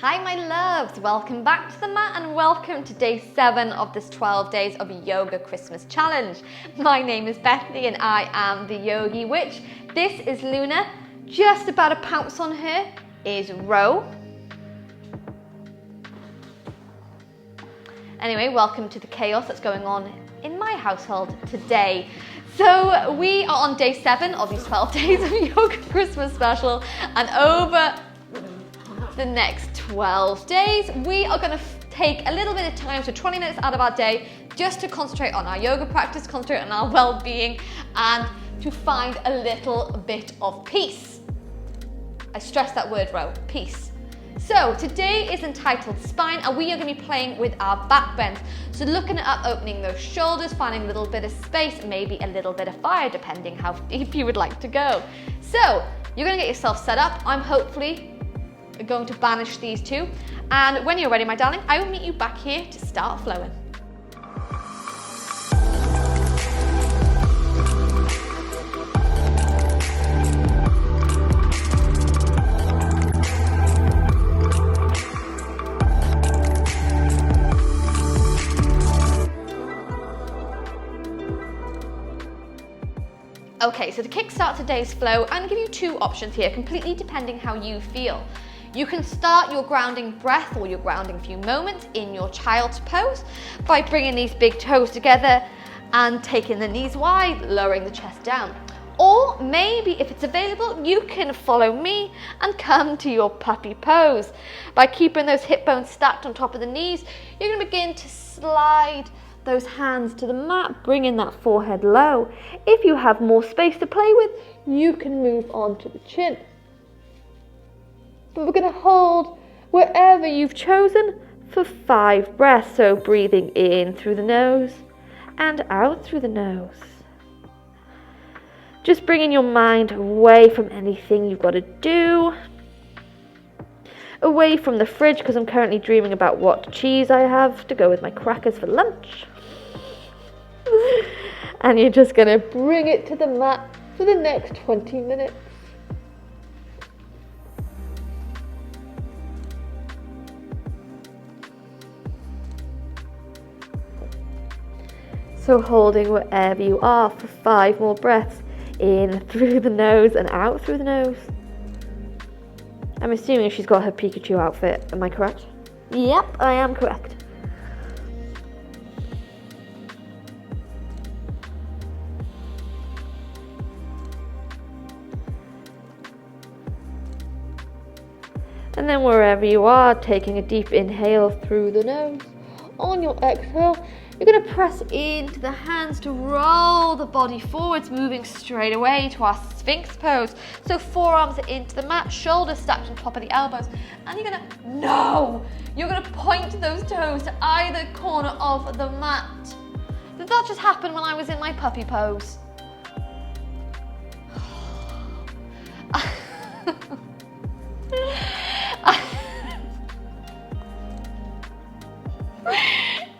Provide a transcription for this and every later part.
Hi my loves, welcome back to the mat and welcome to day 7 of this 12 days of yoga Christmas challenge. My name is Bethany and I am the Yogi Witch. This is Luna. Just about to pounce on her is Ro. Anyway, welcome to the chaos that's going on in my household today. So we are on day 7 of these 12 days of yoga Christmas special, and over the next 12 days we are going to take a little bit of time, so 20 minutes out of our day, just to concentrate on our yoga practice, concentrate on our well-being, and to find a little bit of peace. I stress that word, Ro, peace. So today is entitled Spine, and we are going to be playing with our back bends. So looking at opening those shoulders, finding a little bit of space, maybe a little bit of fire, depending how deep you would like to go. So you're going to get yourself set up. I'm hopefully going to banish these two, and when you're ready, my darling, I will meet you back here to start flowing. Okay, so to kickstart today's flow, I'm going to give you two options here, completely depending how you feel. You can start your grounding breath or your grounding few moments in your child's pose by bringing these big toes together and taking the knees wide, lowering the chest down. Or maybe if it's available, you can follow me and come to your puppy pose. By keeping those hip bones stacked on top of the knees, you're going to begin to slide those hands to the mat, bringing that forehead low. If you have more space to play with, you can move on to the chin. But we're going to hold wherever you've chosen for 5 breaths. So breathing in through the nose and out through the nose. Just bringing your mind away from anything you've got to do. Away from the fridge, because I'm currently dreaming about what cheese I have to go with my crackers for lunch. And you're just going to bring it to the mat for the next 20 minutes. So holding wherever you are for 5 more breaths, in through the nose and out through the nose. I'm assuming she's got her Pikachu outfit, am I correct? Yep, I am correct. And then wherever you are, taking a deep inhale through the nose. On your exhale, you're going to press into the hands to roll the body forwards, moving straight away to our Sphinx pose. So forearms are into the mat, shoulders stacked on top of the elbows, and you're going to point those toes to either corner of the mat. Did that just happen when I was in my puppy pose?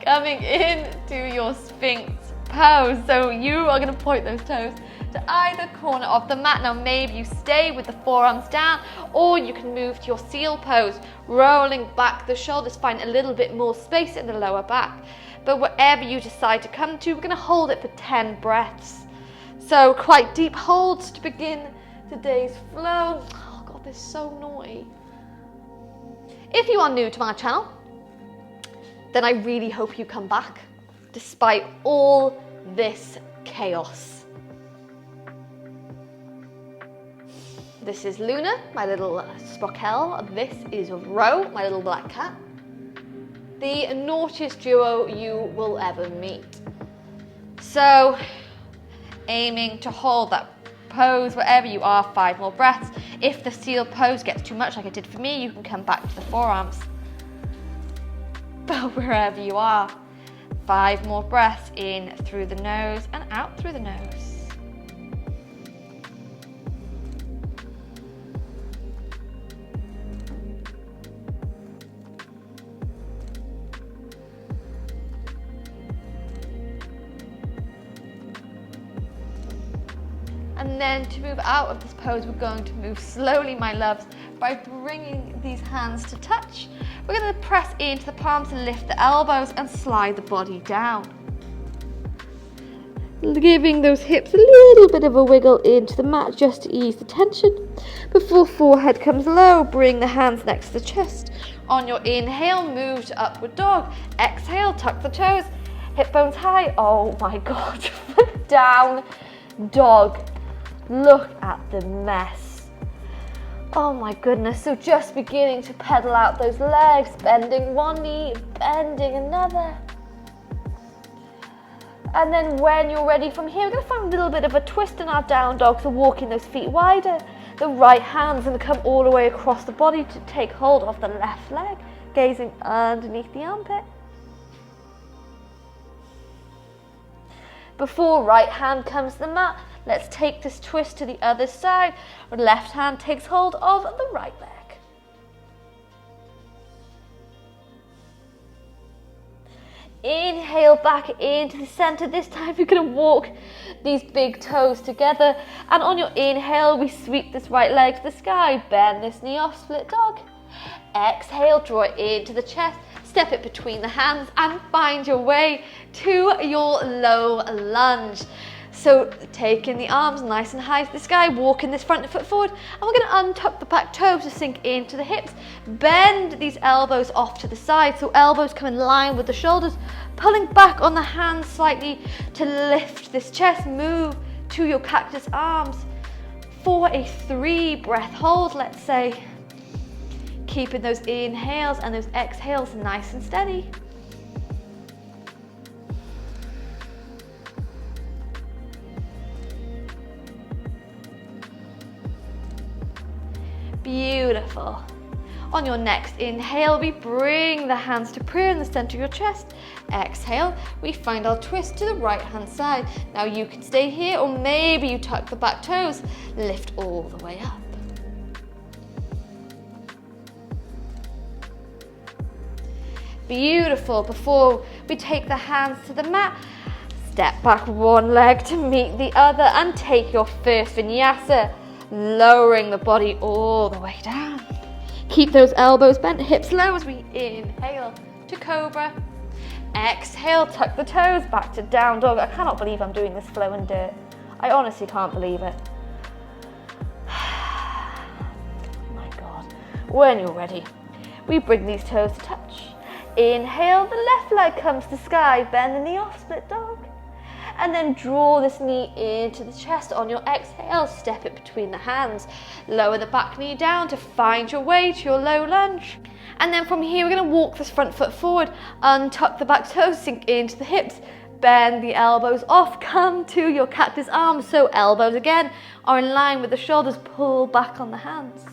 Coming into your Sphinx pose. So you are going to point those toes to either corner of the mat. Now maybe you stay with the forearms down, or you can move to your seal pose, rolling back the shoulders, find a little bit more space in the lower back. But whatever you decide to come to, we're going to hold it for 10 breaths. So quite deep holds to begin today's flow. Oh God, this is so naughty. If you are new to my channel, then I really hope you come back, despite all this chaos. This is Luna, my little Sprockle. This is Ro, my little black cat. The naughtiest duo you will ever meet. So, aiming to hold that pose wherever you are, 5 more breaths. If the seal pose gets too much, like it did for me, you can come back to the forearms. But wherever you are, 5 more breaths in through the nose and out through the nose. And then to move out of this pose, we're going to move slowly, my loves, by bringing these hands to touch. We're going to press into the palms to lift the elbows and slide the body down. Giving those hips a little bit of a wiggle into the mat just to ease the tension. Before forehead comes low, bring the hands next to the chest. On your inhale, move to upward dog. Exhale, tuck the toes, hip bones high. Oh my God, down dog. Look at the mess. Oh my goodness, so just beginning to pedal out those legs, bending one knee, bending another. And then when you're ready from here, we're going to find a little bit of a twist in our down dog, so walking those feet wider. The right hand's going to come all the way across the body to take hold of the left leg, gazing underneath the armpit. Before right hand comes to the mat, let's take this twist to the other side. Left hand takes hold of the right leg. Inhale back into the center. This time you're going to walk these big toes together. And on your inhale, we sweep this right leg to the sky. Bend this knee off, split dog. Exhale, draw it into the chest. Step it between the hands and find your way to your low lunge. So taking the arms nice and high to the sky, walking this front foot forward, and we're going to untuck the back toes to sink into the hips. Bend these elbows off to the side, so elbows come in line with the shoulders, pulling back on the hands slightly to lift this chest. Move to your cactus arms for a 3-breath hold, let's say. Keeping those inhales and those exhales nice and steady. Beautiful. On your next inhale, we bring the hands to prayer in the center of your chest. Exhale, we find our twist to the right hand side. Now you can stay here, or maybe you tuck the back toes, lift all the way up. Beautiful. Before we take the hands to the mat, step back one leg to meet the other and take your first vinyasa, lowering the body all the way down. Keep those elbows bent, hips low as we inhale to cobra. Exhale, tuck the toes, back to down dog. I cannot believe I'm doing this flow and dirt. I honestly can't believe it. My God. When you're ready, we bring these toes to touch. Inhale, the left leg comes to sky, bend the knee off, split dog. And then draw this knee into the chest. On your exhale, step it between the hands. Lower the back knee down to find your way to your low lunge. And then from here, we're going to walk this front foot forward, untuck the back toes, sink into the hips, bend the elbows off, come to your cactus arms. So elbows again are in line with the shoulders, pull back on the hands.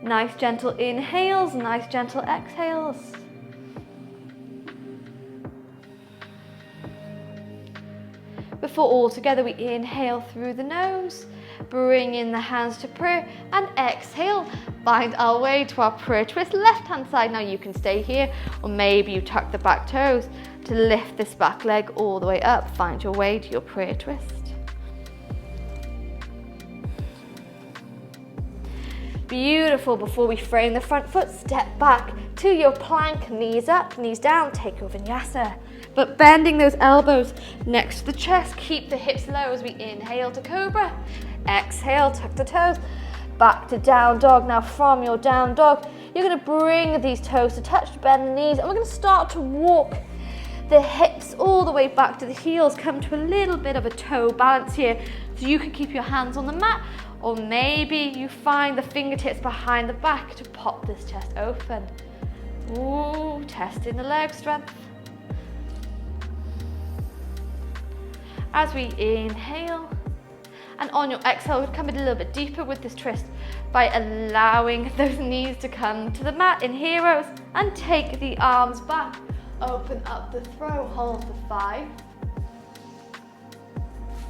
Nice gentle inhales, nice gentle exhales. Before all together, we inhale through the nose, bring in the hands to prayer, and exhale, find our way to our prayer twist, left hand side. Now you can stay here, or maybe you tuck the back toes to lift this back leg all the way up, find your way to your prayer twist. Beautiful. Before we frame the front foot, step back to your plank, knees up, knees down, take your vinyasa. But bending those elbows next to the chest, keep the hips low as we inhale to cobra. Exhale, tuck the toes, back to down dog. Now from your down dog, you're going to bring these toes to touch, bend the knees, and we're going to start to walk the hips all the way back to the heels. Come to a little bit of a toe balance here, so you can keep your hands on the mat, or maybe you find the fingertips behind the back to pop this chest open. Ooh, testing the leg strength. As we inhale, and on your exhale, we'll come a little bit deeper with this twist by allowing those knees to come to the mat in heroes, and take the arms back, open up the throw, hold for 5,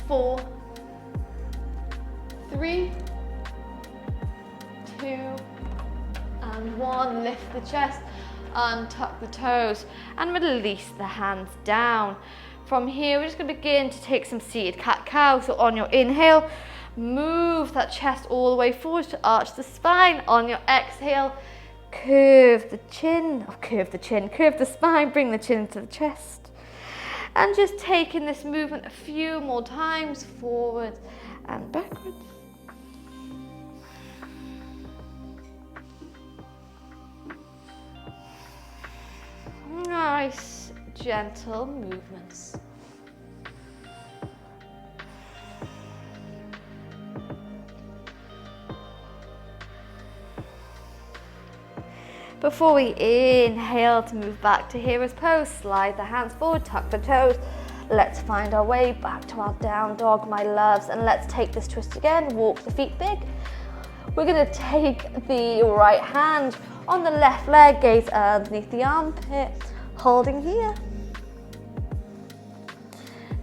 4, 3, 2, and 1. Lift the chest, untuck the toes, and release the hands down. From here, we're just going to begin to take some seated cat-cow. So on your inhale, Move that chest all the way forward to arch the spine. On your exhale, curve the chin, curve the spine, bring the chin to the chest. And just taking this movement a few more times, forward and backwards. Nice, gentle movements. Before we inhale to move back to hero's pose, slide the hands forward, tuck the toes. Let's find our way back to our down dog, my loves, and let's take this twist again. Walk the feet big. We're going to take the right hand on the left leg, gaze underneath the armpit, holding here.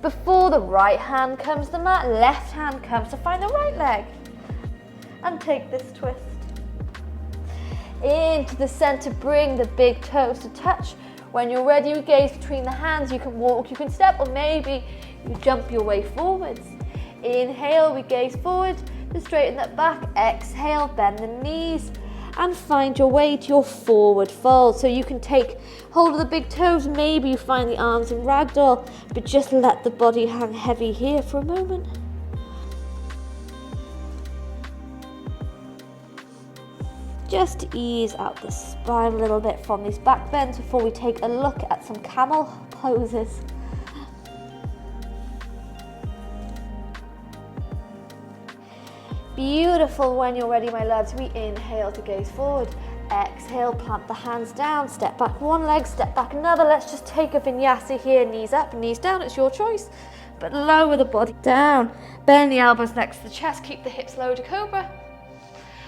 Before the right hand comes to the mat, left hand comes to find the right leg. And take this twist. Into the center, bring the big toes to touch. When you're ready, you gaze between the hands. You can walk, you can step, or maybe you jump your way forwards. Inhale, we gaze forward to straighten that back. Exhale, bend the knees and find your way to your forward fold. So you can take hold of the big toes. Maybe you find the arms in ragdoll, but just let the body hang heavy here for a moment. Just ease out the spine a little bit from these back bends before we take a look at some camel poses. Beautiful. When you're ready, my loves, we inhale to gaze forward. Exhale, plant the hands down, step back one leg, step back another. Let's just take a vinyasa here, knees up, knees down, it's your choice. But lower the body down, bend the elbows next to the chest, keep the hips low to cobra.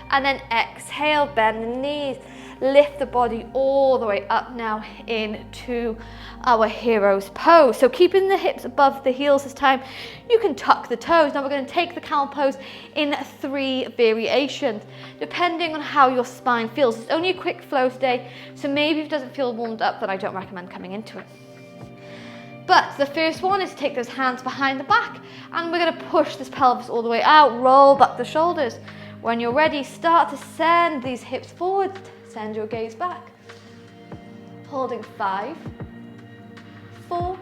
And then exhale, bend the knees, lift the body all the way up now into our hero's pose. So keeping the hips above the heels this time, you can tuck the toes. Now we're going to take the camel pose in 3 variations, depending on how your spine feels. It's only a quick flow today, so maybe if it doesn't feel warmed up, then I don't recommend coming into it. But the first one is to take those hands behind the back, and we're going to push this pelvis all the way out, roll back the shoulders. When you're ready, start to send these hips forward, send your gaze back. Holding 5, 4,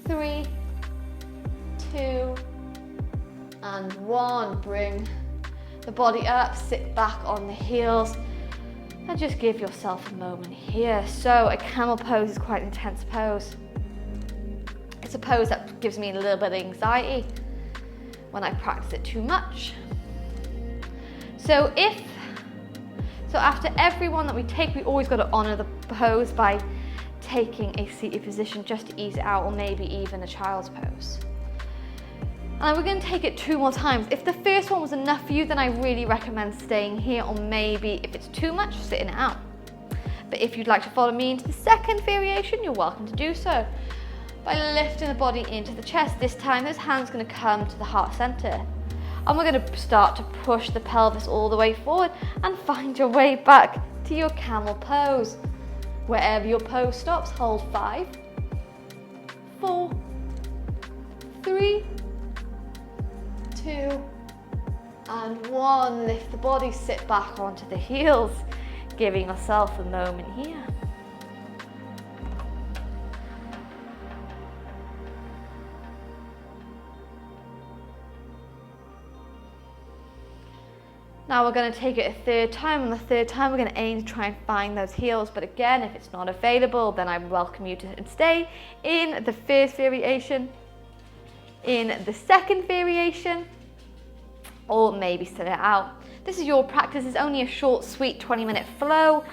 3, 2, and 1. Bring the body up, sit back on the heels, and just give yourself a moment here. So a camel pose is quite an intense pose. It's a pose that gives me a little bit of anxiety when I practice it too much. So after every one that we take, we always got to honor the pose by taking a seated position just to ease it out, or maybe even a child's pose. And we're going to take it 2 more times. If the first one was enough for you, then I really recommend staying here, or maybe if it's too much, sitting it out. But if you'd like to follow me into the second variation, you're welcome to do so by lifting the body into the chest. This time, those hands are going to come to the heart center. And we're going to start to push the pelvis all the way forward and find your way back to your camel pose. Wherever your pose stops, hold 5, 4, 3, 2, and 1. Lift the body, sit back onto the heels, giving yourself a moment here. Now we're going to take it a 3rd time. On the 3rd time, we're going to aim to try and find those heels. But again, if it's not available, then I welcome you to stay in the 1st variation, in the 2nd variation, or maybe sit it out. This is your practice. It's only a short, sweet 20-minute flow.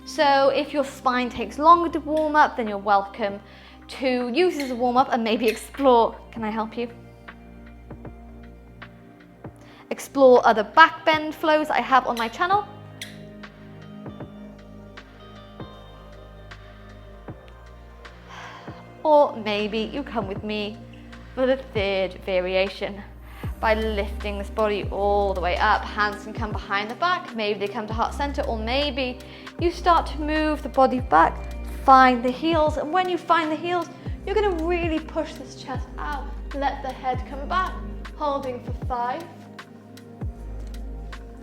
So if your spine takes longer to warm up, then you're welcome to use this as a warm up and maybe explore. Can I help you? Explore other back bend flows I have on my channel. Or maybe you come with me for the 3rd variation by lifting this body all the way up. Hands can come behind the back, maybe they come to heart center, or maybe you start to move the body back, find the heels, and when you find the heels, you're going to really push this chest out. Let the head come back. Holding for 5,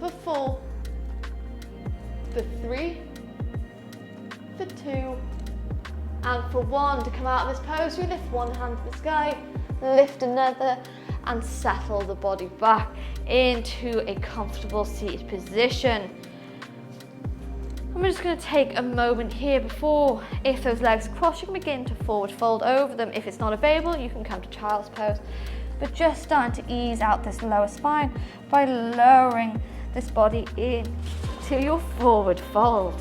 for 4, for 3, for 2, and for 1. To come out of this pose, we lift one hand to the sky, lift another, and settle the body back into a comfortable seated position. I'm just going to take a moment here before, if those legs cross, you can begin to forward fold over them. If it's not available, you can come to child's pose. But just starting to ease out this lower spine by lowering this body in to your forward fold.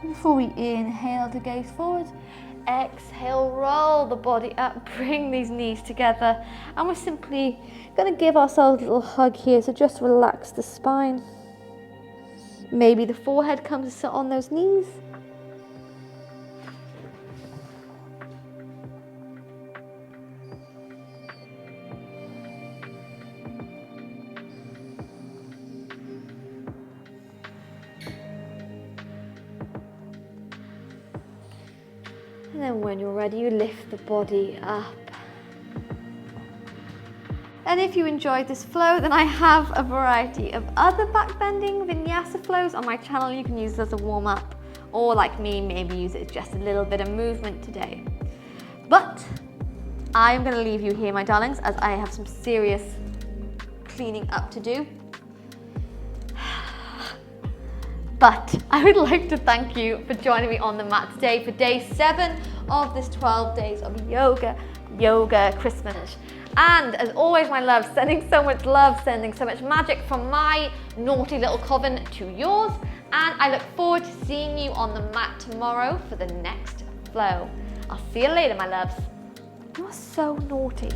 Before we inhale to gaze forward, exhale, roll the body up, bring these knees together, and we're simply going to give ourselves a little hug here, so just relax the spine. Maybe the forehead comes to sit on those knees. And then when you're ready, you lift the body up. And if you enjoyed this flow, then I have a variety of other backbending vinyasa flows on my channel. You can use it as a warm-up, or like me, maybe use it as just a little bit of movement today. But I'm going to leave you here, my darlings, as I have some serious cleaning up to do. But I would like to thank you for joining me on the mat today for day 7 of this 12 days of yoga Christmas. And as always, my love, sending so much love, sending so much magic from my naughty little coven to yours. And I look forward to seeing you on the mat tomorrow for the next flow. I'll see you later, my loves. You're so naughty.